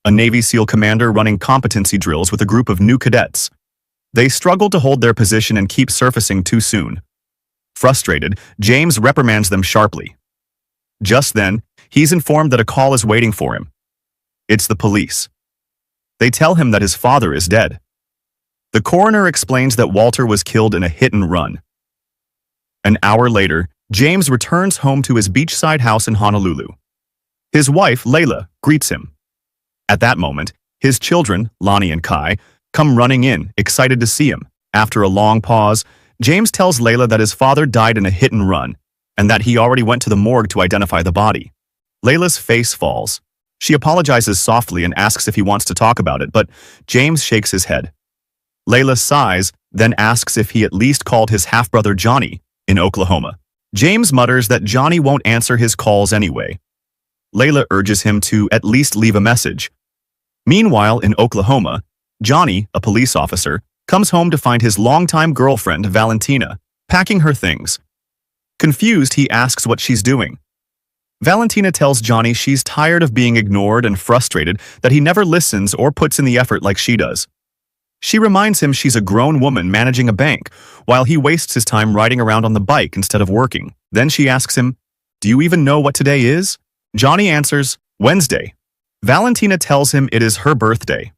a Navy SEAL commander running competency drills with a group of new cadets. They struggle to hold their position and keep surfacing too soon. Frustrated, James reprimands them sharply. Just then, he's informed that a call is waiting for him. It's the police. They tell him that his father is dead. The coroner explains that Walter was killed in a hit-and-run. An hour later, James returns home to his beachside house in Honolulu. His wife, Layla, greets him. At that moment, his children, Lonnie and Kai, come running in, excited to see him. After a long pause, James tells Layla that his father died in a hit-and-run, and that he already went to the morgue to identify the body. Layla's face falls. She apologizes softly and asks if he wants to talk about it, but James shakes his head. Layla sighs, then asks if he at least called his half-brother Johnny in Oklahoma. James mutters that Johnny won't answer his calls anyway. Layla urges him to at least leave a message. Meanwhile, in Oklahoma, Johnny, a police officer, comes home to find his longtime girlfriend, Valentina, packing her things. Confused, he asks what she's doing. Valentina tells Johnny she's tired of being ignored and frustrated that he never listens or puts in the effort like she does. She reminds him she's a grown woman managing a bank, while he wastes his time riding around on the bike instead of working. Then she asks him, "Do you even know what today is?" Johnny answers, "Wednesday." Valentina tells him it is her birthday.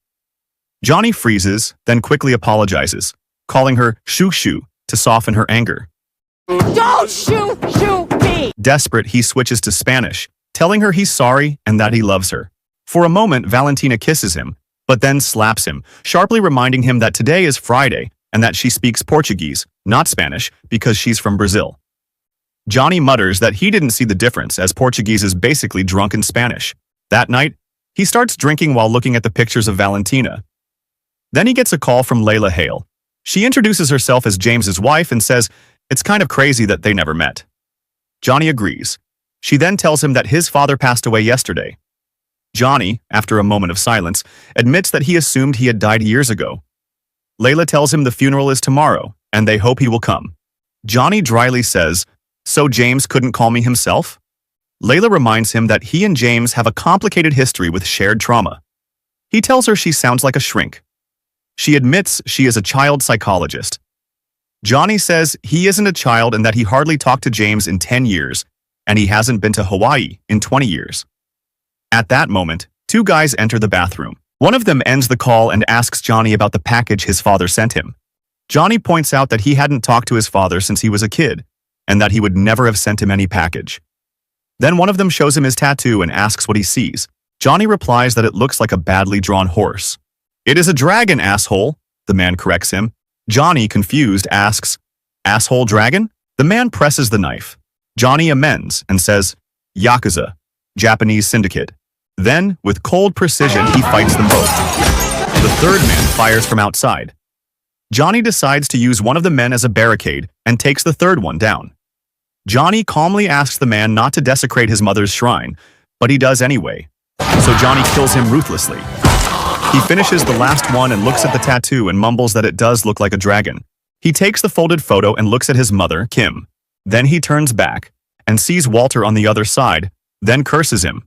Johnny freezes, then quickly apologizes, calling her "shoo-shoo" to soften her anger. Don't shoot me! Desperate, he switches to Spanish, telling her he's sorry and that he loves her. For a moment, Valentina kisses him, but then slaps him, sharply reminding him that today is Friday and that she speaks Portuguese, not Spanish, because she's from Brazil. Johnny mutters that he didn't see the difference, as Portuguese is basically drunken Spanish. That night, he starts drinking while looking at the pictures of Valentina. Then he gets a call from Layla Hale. She introduces herself as James's wife and says it's kind of crazy that they never met. Johnny agrees. She then tells him that his father passed away yesterday. Johnny, after a moment of silence, admits that he assumed he had died years ago. Layla tells him the funeral is tomorrow, and they hope he will come. Johnny dryly says, "So James couldn't call me himself?" Layla reminds him that he and James have a complicated history with shared trauma. He tells her she sounds like a shrink. She admits she is a child psychologist. Johnny says he isn't a child and that he hardly talked to James in 10 years, and he hasn't been to Hawaii in 20 years. At that moment, two guys enter the bathroom. One of them ends the call and asks Johnny about the package his father sent him. Johnny points out that he hadn't talked to his father since he was a kid, and that he would never have sent him any package. Then one of them shows him his tattoo and asks what he sees. Johnny replies that it looks like a badly drawn horse. "It is a dragon, asshole," the man corrects him. Johnny, confused, asks, "Asshole dragon?" The man presses the knife. Johnny amends and says, "Yakuza, Japanese syndicate." Then, with cold precision, he fights them both. The third man fires from outside. Johnny decides to use one of the men as a barricade and takes the third one down. Johnny calmly asks the man not to desecrate his mother's shrine, but he does anyway. So Johnny kills him ruthlessly. He finishes the last one and looks at the tattoo and mumbles that it does look like a dragon. He takes the folded photo and looks at his mother, Kim. Then he turns back and sees Walter on the other side, then curses him.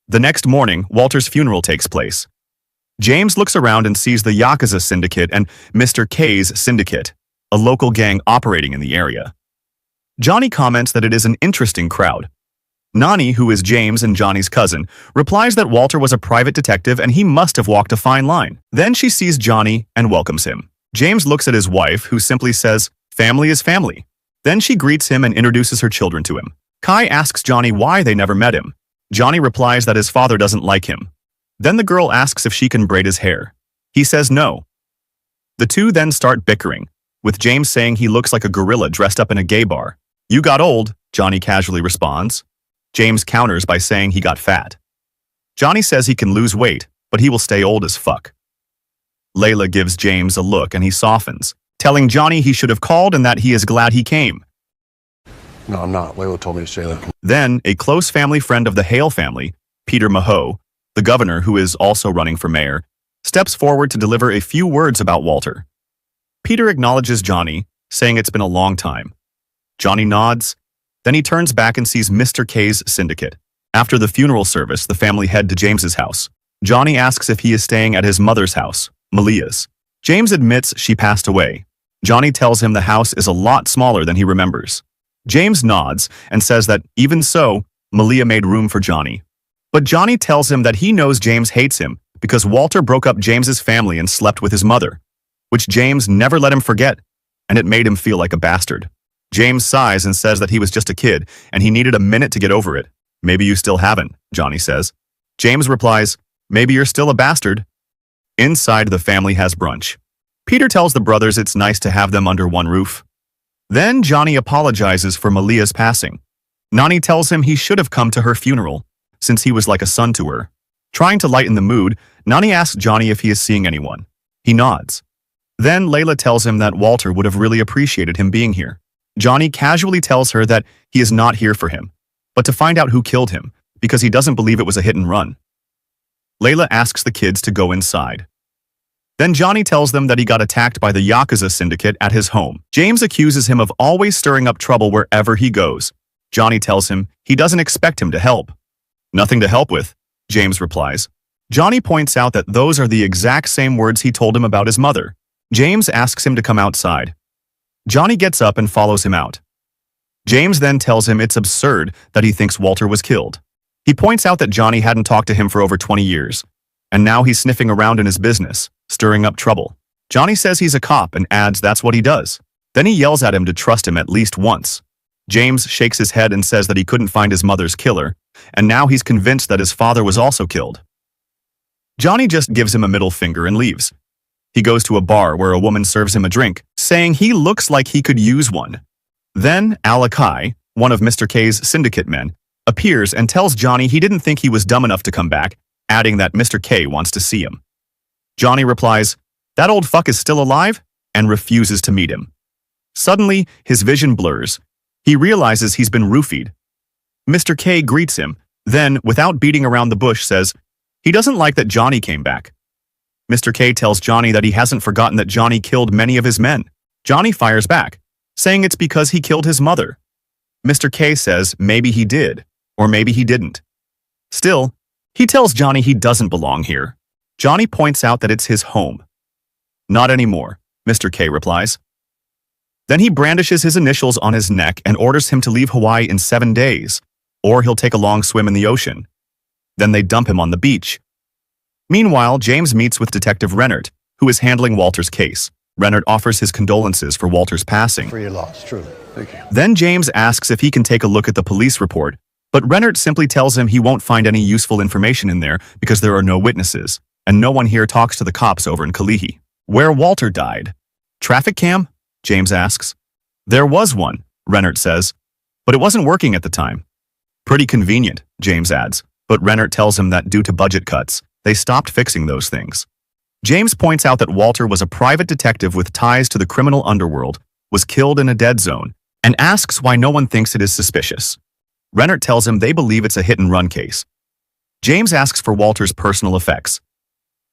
The next morning, Walter's funeral takes place. James looks around and sees the Yakuza syndicate and Mr. K's syndicate, a local gang operating in the area. Johnny comments that it is an interesting crowd. Nani, who is James and Johnny's cousin, replies that Walter was a private detective and he must have walked a fine line. Then she sees Johnny and welcomes him. James looks at his wife, who simply says, "Family is family." Then she greets him and introduces her children to him. Kai asks Johnny why they never met him. Johnny replies that his father doesn't like him. Then the girl asks if she can braid his hair. He says no. The two then start bickering, with James saying he looks like a gorilla dressed up in a gay bar. "You got old," Johnny casually responds. James counters by saying he got fat. Johnny says he can lose weight, but he will stay old as fuck. Layla gives James a look and he softens, telling Johnny he should have called and that he is glad he came. "No, I'm not. Layla told me to say that." Then, a close family friend of the Hale family, Peter Momoa, the governor who is also running for mayor, steps forward to deliver a few words about Walter. Peter acknowledges Johnny, saying it's been a long time. Johnny nods. Then he turns back and sees Mr. K's syndicate. After the funeral service, the family head to James's house. Johnny asks if he is staying at his mother's house, Malia's. James admits she passed away. Johnny tells him the house is a lot smaller than he remembers. James nods and says that, even so, Malia made room for Johnny. But Johnny tells him that he knows James hates him because Walter broke up James's family and slept with his mother, which James never let him forget, and it made him feel like a bastard. James sighs and says that he was just a kid and he needed a minute to get over it. Maybe you still haven't, Johnny says. James replies, maybe you're still a bastard. Inside, the family has brunch. Peter tells the brothers it's nice to have them under one roof. Then Johnny apologizes for Malia's passing. Nani tells him he should have come to her funeral, since he was like a son to her. Trying to lighten the mood, Nani asks Johnny if he is seeing anyone. He nods. Then Layla tells him that Walter would have really appreciated him being here. Johnny casually tells her that he is not here for him, but to find out who killed him, because he doesn't believe it was a hit and run. Layla asks the kids to go inside. Then Johnny tells them that he got attacked by the Yakuza syndicate at his home. James accuses him of always stirring up trouble wherever he goes. Johnny tells him he doesn't expect him to help. Nothing to help with, James replies. Johnny points out that those are the exact same words he told him about his mother. James asks him to come outside. Johnny gets up and follows him out. James then tells him it's absurd that he thinks Walter was killed. He points out that Johnny hadn't talked to him for over 20 years, and now he's sniffing around in his business, stirring up trouble. Johnny says he's a cop and adds that's what he does. Then he yells at him to trust him at least once. James shakes his head and says that he couldn't find his mother's killer, and now he's convinced that his father was also killed. Johnny just gives him a middle finger and leaves. He goes to a bar where a woman serves him a drink, saying he looks like he could use one. Then Alakai, one of Mr. K's syndicate men, appears and tells Johnny he didn't think he was dumb enough to come back, adding that Mr. K wants to see him. Johnny replies, that old fuck is still alive, and refuses to meet him. Suddenly, his vision blurs. He realizes he's been roofied. Mr. K greets him, then, without beating around the bush, says he doesn't like that Johnny came back. Mr. K tells Johnny that he hasn't forgotten that Johnny killed many of his men. Johnny fires back, saying it's because he killed his mother. Mr. K says maybe he did, or maybe he didn't. Still, he tells Johnny he doesn't belong here. Johnny points out that it's his home. Not anymore, Mr. K replies. Then he brandishes his initials on his neck and orders him to leave Hawaii in 7 days, or he'll take a long swim in the ocean. Then they dump him on the beach. Meanwhile, James meets with Detective Rennert, who is handling Walter's case. Rennert offers his condolences for Walter's passing. For your loss, truly. Thank you. Then James asks if he can take a look at the police report, but Rennert simply tells him he won't find any useful information in there because there are no witnesses, and no one here talks to the cops over in Kalihi, where Walter died. Traffic cam? James asks. There was one, Rennert says, but it wasn't working at the time. Pretty convenient, James adds, but Rennert tells him that due to budget cuts, they stopped fixing those things. James points out that Walter was a private detective with ties to the criminal underworld, was killed in a dead zone, and asks why no one thinks it is suspicious. Rennert tells him they believe it's a hit-and-run case. James asks for Walter's personal effects.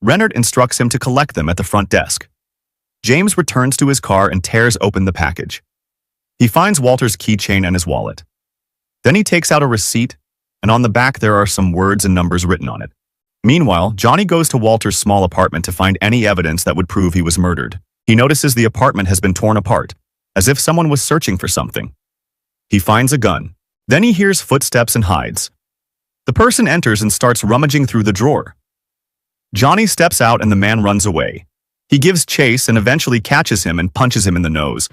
Rennert instructs him to collect them at the front desk. James returns to his car and tears open the package. He finds Walter's keychain and his wallet. Then he takes out a receipt, and on the back there are some words and numbers written on it. Meanwhile, Johnny goes to Walter's small apartment to find any evidence that would prove he was murdered. He notices the apartment has been torn apart, as if someone was searching for something. He finds a gun. Then he hears footsteps and hides. The person enters and starts rummaging through the drawer. Johnny steps out and the man runs away. He gives chase and eventually catches him and punches him in the nose.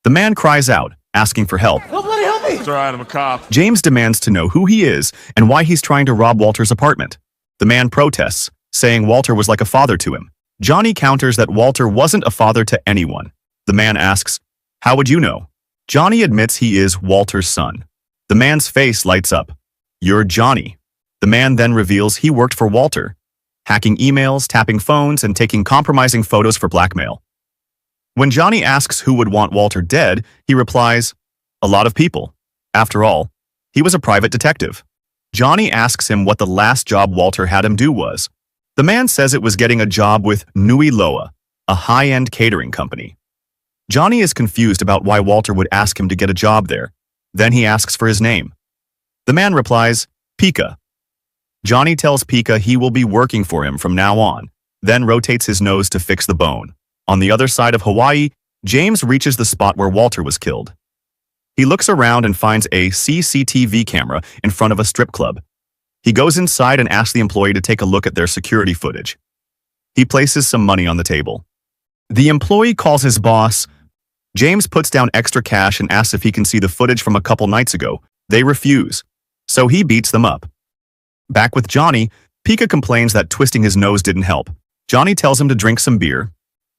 The man cries out, asking for help. Nobody help me! It's all right, I'm a cop. James demands to know who he is and why he's trying to rob Walter's apartment. The man protests, saying Walter was like a father to him. Johnny counters that Walter wasn't a father to anyone. The man asks, how would you know? Johnny admits he is Walter's son. The man's face lights up. You're Johnny. The man then reveals he worked for Walter, hacking emails, tapping phones, and taking compromising photos for blackmail. When Johnny asks who would want Walter dead, he replies, a lot of people. After all, he was a private detective. Johnny asks him what the last job Walter had him do was. The man says it was getting a job with Nui Loa, a high-end catering company. Johnny is confused about why Walter would ask him to get a job there. Then he asks for his name. The man replies, Pika. Johnny tells Pika he will be working for him from now on, then rotates his nose to fix the bone. On the other side of Hawaii, James reaches the spot where Walter was killed. He looks around and finds a CCTV camera in front of a strip club. He goes inside and asks the employee to take a look at their security footage. He places some money on the table. The employee calls his boss. James puts down extra cash and asks if he can see the footage from a couple nights ago. They refuse, so he beats them up. Back with Johnny, Pika complains that twisting his nose didn't help. Johnny tells him to drink some beer.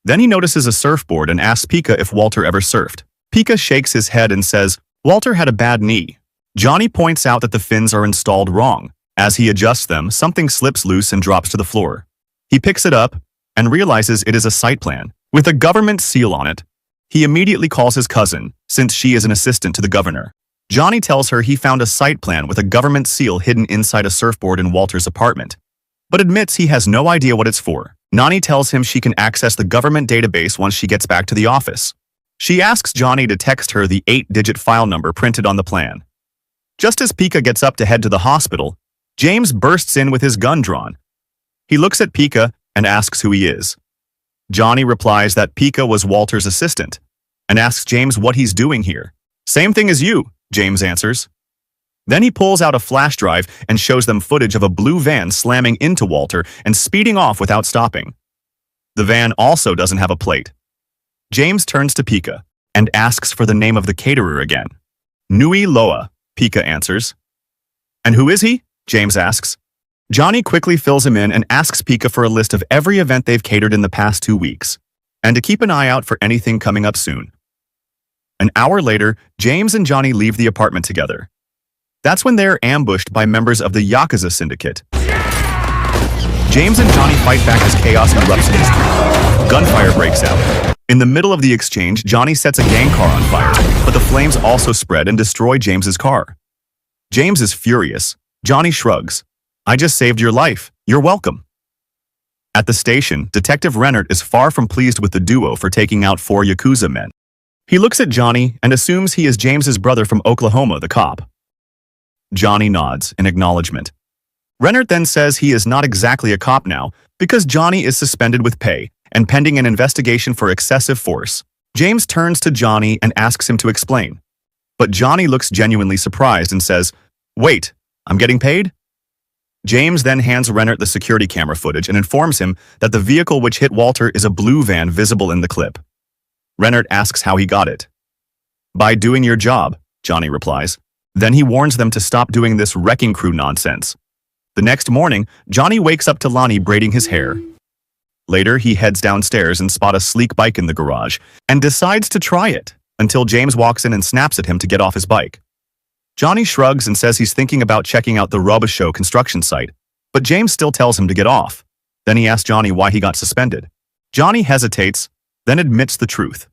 Then he notices a surfboard and asks Pika if Walter ever surfed. Pika shakes his head and says, Walter had a bad knee. Johnny points out that the fins are installed wrong. As he adjusts them, something slips loose and drops to the floor. He picks it up and realizes it is a site plan with a government seal on it. He immediately calls his cousin, since she is an assistant to the governor. Johnny tells her he found a site plan with a government seal hidden inside a surfboard in Walter's apartment, but admits he has no idea what it's for. Nani tells him she can access the government database once she gets back to the office. She asks Johnny to text her the 8-digit file number printed on the plan. Just as Pika gets up to head to the hospital, James bursts in with his gun drawn. He looks at Pika and asks who he is. Johnny replies that Pika was Walter's assistant and asks James what he's doing here. Same thing as you, James answers. Then he pulls out a flash drive and shows them footage of a blue van slamming into Walter and speeding off without stopping. The van also doesn't have a plate. James turns to Pika and asks for the name of the caterer again. Nui Loa, Pika answers. And who is he? James asks. Johnny quickly fills him in and asks Pika for a list of every event they've catered in the past 2 weeks, and to keep an eye out for anything coming up soon. An hour later, James and Johnny leave the apartment together. That's when they're ambushed by members of the Yakuza syndicate. James and Johnny fight back as chaos erupts in the street. Gunfire breaks out. In the middle of the exchange, Johnny sets a gang car on fire, but the flames also spread and destroy James's car. James is furious. Johnny shrugs. I just saved your life. You're welcome. At the station, Detective Rennert is far from pleased with the duo for taking out 4 Yakuza men. He looks at Johnny and assumes he is James's brother from Oklahoma, the cop. Johnny nods in acknowledgement. Rennert then says he is not exactly a cop now because Johnny is suspended with pay and pending an investigation for excessive force. James turns to Johnny and asks him to explain. But Johnny looks genuinely surprised and says, Wait, I'm getting paid? James then hands Rennert the security camera footage and informs him that the vehicle which hit Walter is a blue van visible in the clip. Rennert asks how he got it. By doing your job, Johnny replies. Then he warns them to stop doing this wrecking crew nonsense. The next morning, Johnny wakes up to Lonnie braiding his hair. Later, he heads downstairs and spots a sleek bike in the garage and decides to try it until James walks in and snaps at him to get off his bike. Johnny shrugs and says he's thinking about checking out the Roboshow construction site, but James still tells him to get off. Then he asks Johnny why he got suspended. Johnny hesitates, then admits the truth.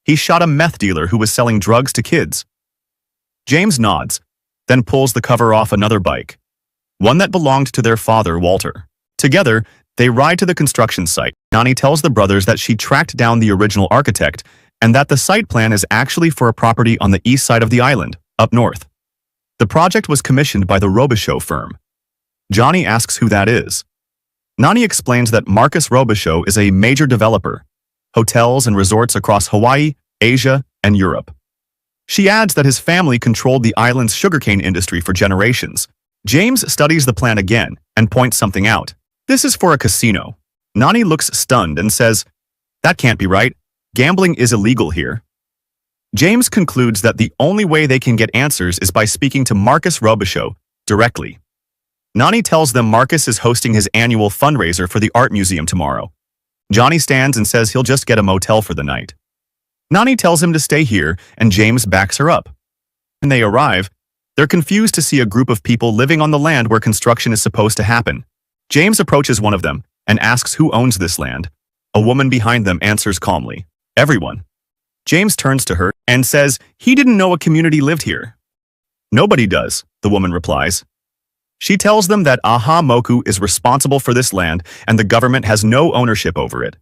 He shot a meth dealer who was selling drugs to kids. James nods, then pulls the cover off another bike, one that belonged to their father, Walter. Together, they ride to the construction site. Johnny tells the brothers that she tracked down the original architect and that the site plan is actually for a property on the east side of the island, up north. The project was commissioned by the Roboshow firm. Johnny asks who that is. Nani explains that Marcus Roboshow is a major developer, hotels and resorts across Hawaii, Asia, and Europe. She adds that his family controlled the island's sugarcane industry for generations. James studies the plan again and points something out. This is for a casino. Nani looks stunned and says, That can't be right. Gambling is illegal here. James concludes that the only way they can get answers is by speaking to Marcus Roboshow directly. Nani tells them Marcus is hosting his annual fundraiser for the art museum tomorrow. Johnny stands and says he'll just get a motel for the night. Nani tells him to stay here, and James backs her up. When they arrive, they're confused to see a group of people living on the land where construction is supposed to happen. James approaches one of them and asks who owns this land. A woman behind them answers calmly, Everyone. James turns to her and says he didn't know a community lived here. Nobody does, the woman replies. She tells them that Aha Moku is responsible for this land and the government has no ownership over it.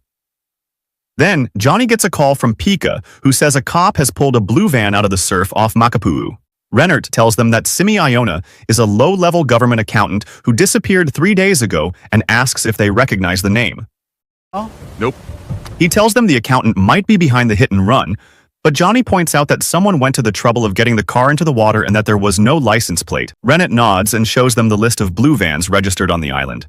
Then, Johnny gets a call from Pika, who says a cop has pulled a blue van out of the surf off Makapuu. Renard tells them that Simi Iona is a low-level government accountant who disappeared 3 days ago and asks if they recognize the name. Nope. He tells them the accountant might be behind the hit and run, but Johnny points out that someone went to the trouble of getting the car into the water and that there was no license plate. Renard nods and shows them the list of blue vans registered on the island.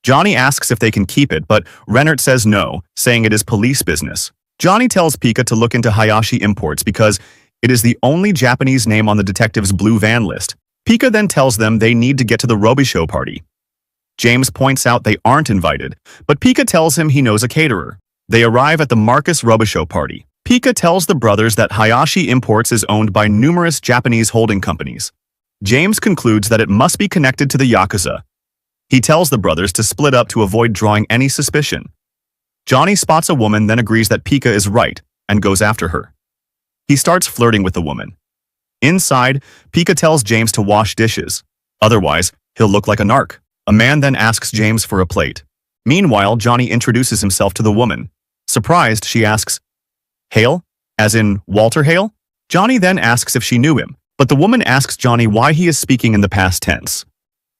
Johnny asks if they can keep it, but Renard says no, saying it is police business. Johnny tells Pika to look into Hayashi Imports because it is the only Japanese name on the detective's blue van list. Pika then tells them they need to get to the Robichaux party. James points out they aren't invited, but Pika tells him he knows a caterer. They arrive at the Marcus Robichaux party. Pika tells the brothers that Hayashi Imports is owned by numerous Japanese holding companies. James concludes that it must be connected to the Yakuza. He tells the brothers to split up to avoid drawing any suspicion. Johnny spots a woman, then agrees that Pika is right and goes after her. He starts flirting with the woman. Inside, Pika tells James to wash dishes. Otherwise, he'll look like a narc. A man then asks James for a plate. Meanwhile, Johnny introduces himself to the woman. Surprised, she asks, "Hale? As in Walter Hale?" Johnny then asks if she knew him, but the woman asks Johnny why he is speaking in the past tense.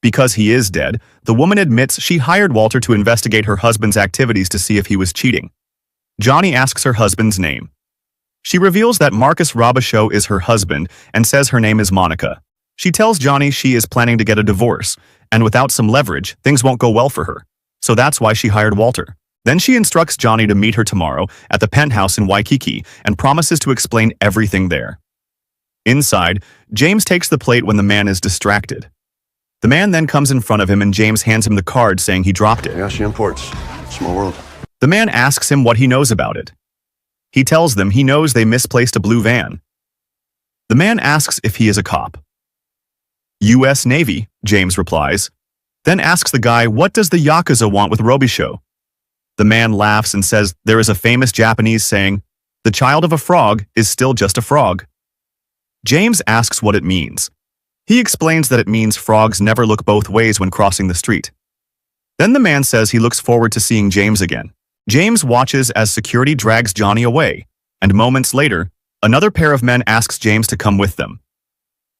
Because he is dead, the woman admits she hired Walter to investigate her husband's activities to see if he was cheating. Johnny asks her husband's name. She reveals that Marcus Robichaux is her husband and says her name is Monica. She tells Johnny she is planning to get a divorce, and without some leverage, things won't go well for her. So that's why she hired Walter. Then she instructs Johnny to meet her tomorrow at the penthouse in Waikiki and promises to explain everything there. Inside, James takes the plate when the man is distracted. The man then comes in front of him and James hands him the card saying he dropped it. Yeah, she imports. Small world. The man asks him what he knows about it. He tells them he knows they misplaced a blue van. The man asks if he is a cop. U.S. Navy, James replies, then asks the guy what does the Yakuza want with Robichaux. The man laughs and says there is a famous Japanese saying, "The child of a frog is still just a frog." James asks what it means. He explains that it means frogs never look both ways when crossing the street. Then the man says he looks forward to seeing James again. James watches as security drags Johnny away, and moments later, another pair of men asks James to come with them.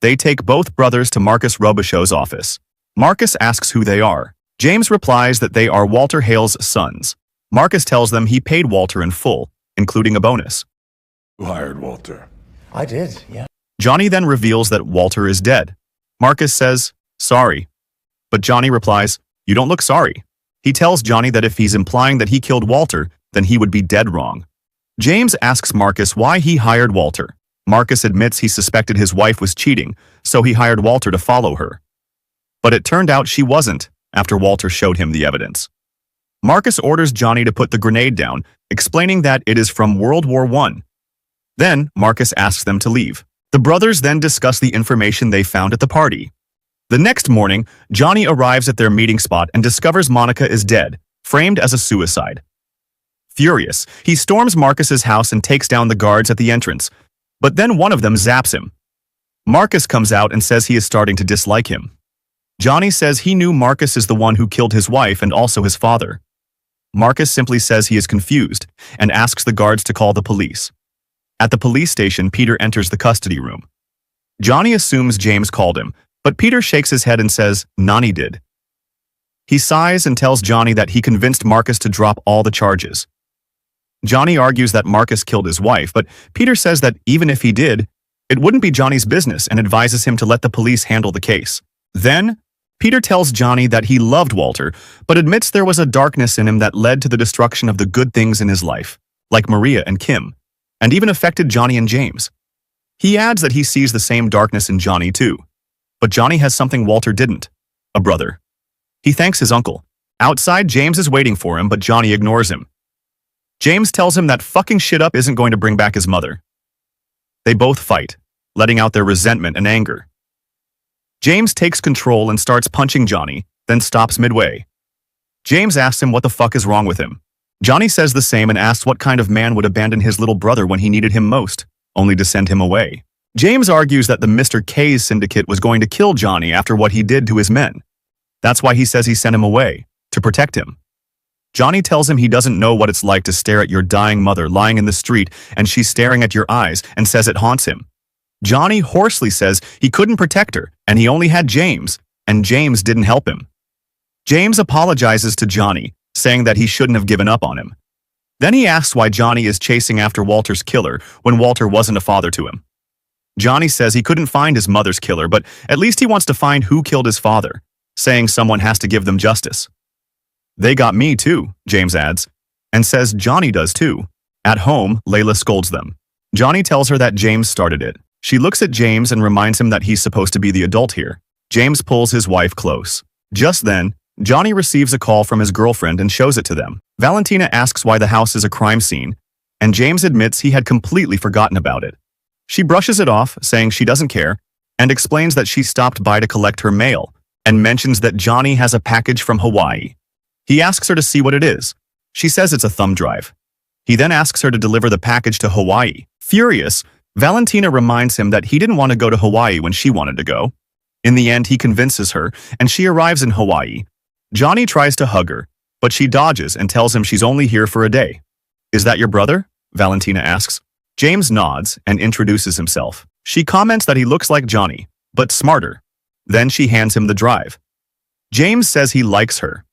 They take both brothers to Marcus Robichaux's office. Marcus asks who they are. James replies that they are Walter Hale's sons. Marcus tells them he paid Walter in full, including a bonus. Who hired Walter? I did, yeah. Johnny then reveals that Walter is dead. Marcus says, "Sorry." But Johnny replies, "You don't look sorry." He tells Johnny that if he's implying that he killed Walter, then he would be dead wrong. James asks Marcus why he hired Walter. Marcus admits he suspected his wife was cheating, so he hired Walter to follow her. But it turned out she wasn't, after Walter showed him the evidence. Marcus orders Johnny to put the grenade down, explaining that it is from World War I. Then, Marcus asks them to leave. The brothers then discuss the information they found at the party. The next morning, Johnny arrives at their meeting spot and discovers Monica is dead, framed as a suicide. Furious, he storms Marcus's house and takes down the guards at the entrance, but then one of them zaps him. Marcus comes out and says he is starting to dislike him. Johnny says he knew Marcus is the one who killed his wife and also his father. Marcus simply says he is confused and asks the guards to call the police. At the police station, Peter enters the custody room. Johnny assumes James called him, but Peter shakes his head and says Nani did. He sighs and tells Johnny that he convinced Marcus to drop all the charges. Johnny argues that Marcus killed his wife, but Peter says that even if he did, it wouldn't be Johnny's business and advises him to let the police handle the case. Then, Peter tells Johnny that he loved Walter, but admits there was a darkness in him that led to the destruction of the good things in his life, like Maria and Kim, and even affected Johnny and James. He adds that he sees the same darkness in Johnny too. But Johnny has something Walter didn't, a brother. He thanks his uncle. Outside, James is waiting for him, but Johnny ignores him. James tells him that fucking shit up isn't going to bring back his mother. They both fight, letting out their resentment and anger. James takes control and starts punching Johnny, then stops midway. James asks him what the fuck is wrong with him. Johnny says the same and asks what kind of man would abandon his little brother when he needed him most, only to send him away. James argues that the Mr. K's syndicate was going to kill Johnny after what he did to his men. That's why he says he sent him away, to protect him. Johnny tells him he doesn't know what it's like to stare at your dying mother lying in the street and she's staring at your eyes and says it haunts him. Johnny hoarsely says he couldn't protect her and he only had James, and James didn't help him. James apologizes to Johnny, saying that he shouldn't have given up on him. Then he asks why Johnny is chasing after Walter's killer when Walter wasn't a father to him. Johnny says he couldn't find his mother's killer, but at least he wants to find who killed his father, saying someone has to give them justice. They got me too, James adds, and says Johnny does too. At home, Layla scolds them. Johnny tells her that James started it. She looks at James and reminds him that he's supposed to be the adult here. James pulls his wife close. Just then, Johnny receives a call from his girlfriend and shows it to them. Valentina asks why the house is a crime scene, and James admits he had completely forgotten about it. She brushes it off, saying she doesn't care, and explains that she stopped by to collect her mail, and mentions that Johnny has a package from Hawaii. He asks her to see what it is. She says it's a thumb drive. He then asks her to deliver the package to Hawaii. Furious, Valentina reminds him that he didn't want to go to Hawaii when she wanted to go. In the end, he convinces her, and she arrives in Hawaii. Johnny tries to hug her, but she dodges and tells him she's only here for a day. "Is that your brother?" Valentina asks. James nods and introduces himself. She comments that he looks like Johnny, but smarter. Then she hands him the drive. James says he likes her.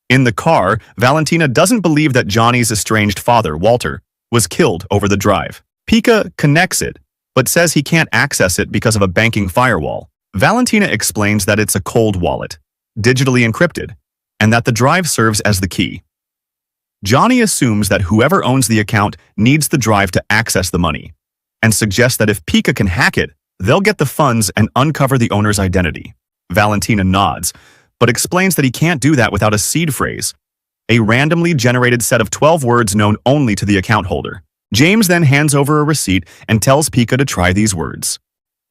In the car, Valentina doesn't believe that Johnny's estranged father, Walter, was killed over the drive. Pika connects it, but says he can't access it because of a banking firewall. Valentina explains that it's a cold wallet, digitally encrypted, and that the drive serves as the key. Johnny assumes that whoever owns the account needs the drive to access the money, and suggests that if Pika can hack it, they'll get the funds and uncover the owner's identity. Valentina nods, but explains that he can't do that without a seed phrase, a randomly generated set of 12 words known only to the account holder. James then hands over a receipt and tells Pika to try these words.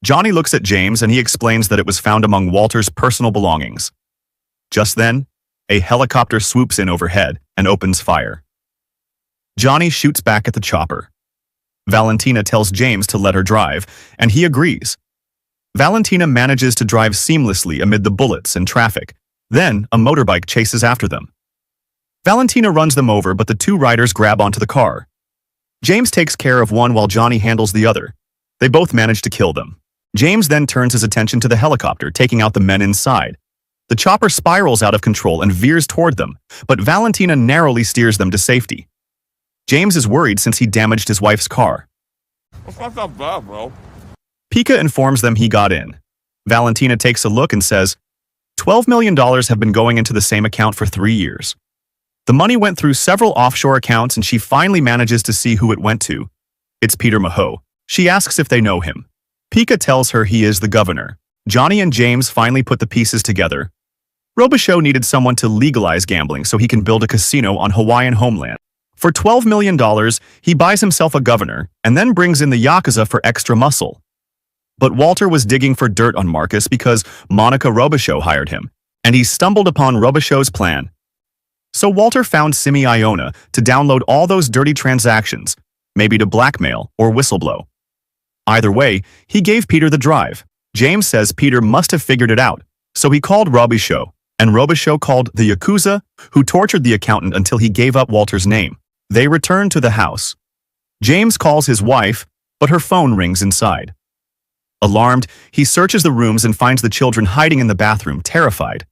Johnny looks at James and he explains that it was found among Walter's personal belongings. Just then, a helicopter swoops in overhead and opens fire. Johnny shoots back at the chopper. Valentina tells James to let her drive, and he agrees. Valentina manages to drive seamlessly amid the bullets and traffic. Then, a motorbike chases after them. Valentina runs them over, but the two riders grab onto the car. James takes care of one while Johnny handles the other. They both manage to kill them. James then turns his attention to the helicopter, taking out the men inside. The chopper spirals out of control and veers toward them, but Valentina narrowly steers them to safety. James is worried since he damaged his wife's car. That's not that bad, bro. Pika informs them he got in. Valentina takes a look and says, $12 million have been going into the same account for 3 years. The money went through several offshore accounts and she finally manages to see who it went to. It's Peter Momoa. She asks if they know him. Pika tells her he is the governor. Johnny and James finally put the pieces together. Robichaux needed someone to legalize gambling so he can build a casino on Hawaiian homeland. For $12 million, he buys himself a governor and then brings in the Yakuza for extra muscle. But Walter was digging for dirt on Marcus because Monica Robichaux hired him, and he stumbled upon Robichaux's plan. So Walter found Simi Iona to download all those dirty transactions, maybe to blackmail or whistleblow. Either way, he gave Peter the drive. James says Peter must have figured it out, so he called Robichaux, and Robichaux called the Yakuza, who tortured the accountant until he gave up Walter's name. They return to the house. James calls his wife, but her phone rings inside. Alarmed, he searches the rooms and finds the children hiding in the bathroom, terrified.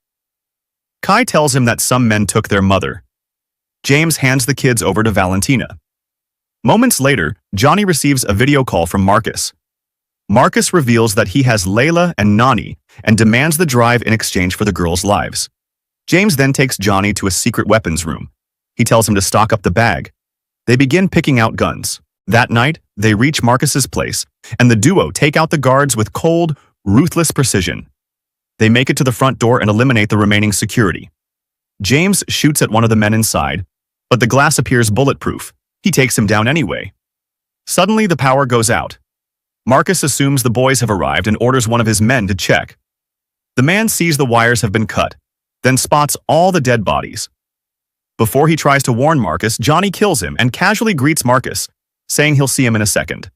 Kai tells him that some men took their mother. James hands the kids over to Valentina. Moments later, Johnny receives a video call from Marcus. Marcus reveals that he has Layla and Nani and demands the drive in exchange for the girls' lives. James then takes Johnny to a secret weapons room. He tells him to stock up the bag. They begin picking out guns. That night, they reach Marcus's place, and the duo take out the guards with cold, ruthless precision. They make it to the front door and eliminate the remaining security. James shoots at one of the men inside, but the glass appears bulletproof. He takes him down anyway. Suddenly, the power goes out. Marcus assumes the boys have arrived and orders one of his men to check. The man sees the wires have been cut, then spots all the dead bodies. Before he tries to warn Marcus, Johnny kills him and casually greets Marcus, saying he'll see him in a second.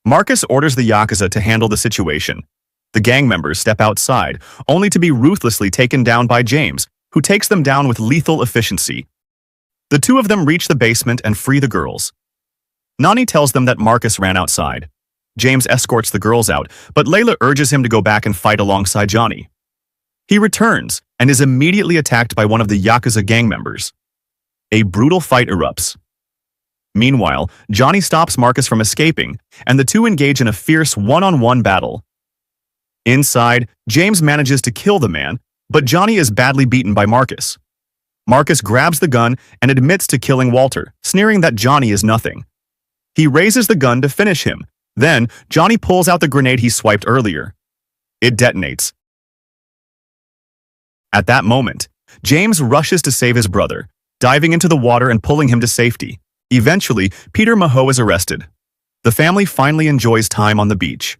Marcus orders the Yakuza to handle the situation. The gang members step outside, only to be ruthlessly taken down by James, who takes them down with lethal efficiency. The two of them reach the basement and free the girls. Nani tells them that Marcus ran outside. James escorts the girls out, but Layla urges him to go back and fight alongside Johnny. He returns and is immediately attacked by one of the Yakuza gang members. A brutal fight erupts. Meanwhile, Johnny stops Marcus from escaping, and the two engage in a fierce one-on-one battle. Inside, James manages to kill the man, but Johnny is badly beaten by Marcus. Marcus grabs the gun and admits to killing Walter, sneering that Johnny is nothing. He raises the gun to finish him. Then, Johnny pulls out the grenade he swiped earlier. It detonates. At that moment, James rushes to save his brother, diving into the water and pulling him to safety. Eventually, Peter Momoa is arrested. The family finally enjoys time on the beach.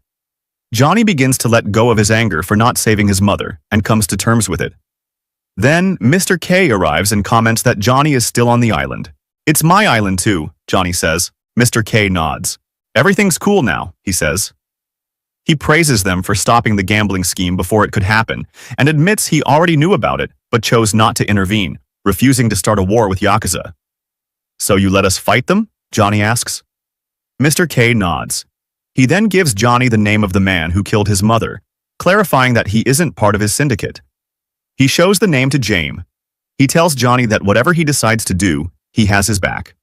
Johnny begins to let go of his anger for not saving his mother and comes to terms with it. Then, Mr. K arrives and comments that Johnny is still on the island. "It's my island too," Johnny says. Mr. K nods. "Everything's cool now," he says. He praises them for stopping the gambling scheme before it could happen and admits he already knew about it but chose not to intervene, refusing to start a war with Yakuza. "So you let us fight them?" Johnny asks. Mr. K nods. He then gives Johnny the name of the man who killed his mother, clarifying that he isn't part of his syndicate. He shows the name to James. He tells Johnny that whatever he decides to do, he has his back.